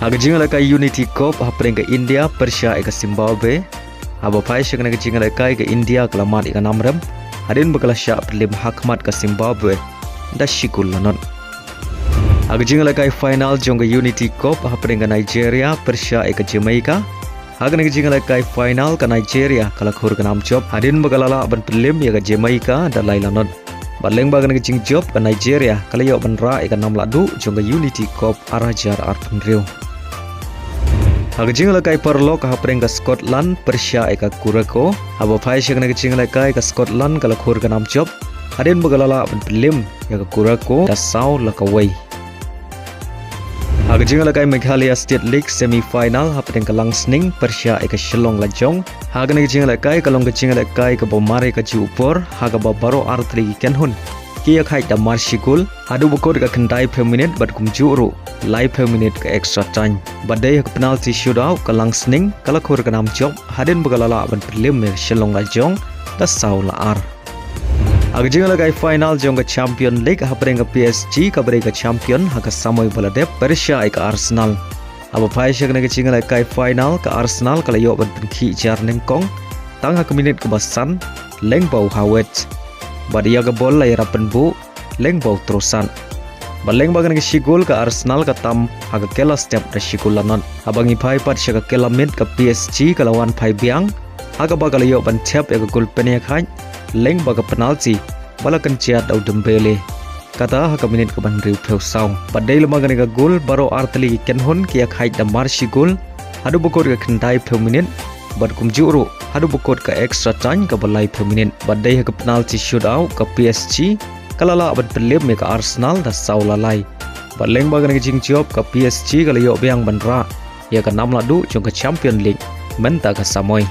Haga jingal kai Unity Cup hapring ke India Persia ke Zimbabwe. Aba pai syakna ke jingal kai ke India kelamat ikan amram. Hadin bakal syak prelim hakmat ke Zimbabwe. Da shikul lanon. Haga jingal kai final jong ke Unity Cup hapring ke Nigeria Persia ke Jamaica. Haga ke jingal kai final ke Nigeria kala khur ke nam job. Hadin bakal ala ban prelim ya ke Jamaica da lai lanon. Baleng bagan ke jing job ke Nigeria kala yo ban ra ikan nam ladu jong ke Unity Cup arajar arpun riu. Haga jingal kai perlo ka hapring ke Scotland Persia ka Kurako. Aba pai syakna ke jingal kai ke Scotland kala khur ke nam job. Hadin bagalala ban prelim ya ke Kurako da sau la ka wei. Haga jingal kai Meghalaya State League semi final hapring ke Langsning Persia ka Shillong Lajong. Haga ne jingal kai kalong ke jingal kai ke Bomare ka Jupur haga ba baro artri kenhun. Kia khai da marshikul hadu bukor ka khandai per minute bat kum juru live per minute ka extra time badai ka penalty shootout ka Langsning kala khur ka nam job hadin bagalala ban prelim me Shillong Lajong da sau la ar. Haga jingal kai final jong ka Champion League hapring ka PSG ka bre ka champion haga Samoy Baladep Persia ka Arsenal. Aba pai syakna ke jingal kai final ka Arsenal kala yo ban khi jar nengkong tang ha ka minute ka basan leng bau hawet. Badia ke bol layar penbu leng bau terusan. Baleng bagan ke shigul ke Arsenal ke tam haga kela step da shigul lanon. Abangi pai pat syaga kela mid ke PSG ke lawan pai biang. Haga bagal yo ban tap ya ke gol penia khai leng baga penalti balakan ciat dau Dembele. Kata haga minit ke ban riu peu sau. Badai lemagan ke gol baro arteli kenhon kia khai da mar shigul. Hadu bukor ke kendai peu minit bad kum juru hadu bukot ke extra time ke balai per minit badai ke penalty shootout ke PSG kalala abad prelim ke Arsenal da sau lalai baleng bagan ke jing job ke PSG kalau yo biang bandra ya ke 6 ladu jong ke Champion League menta ke Samoy.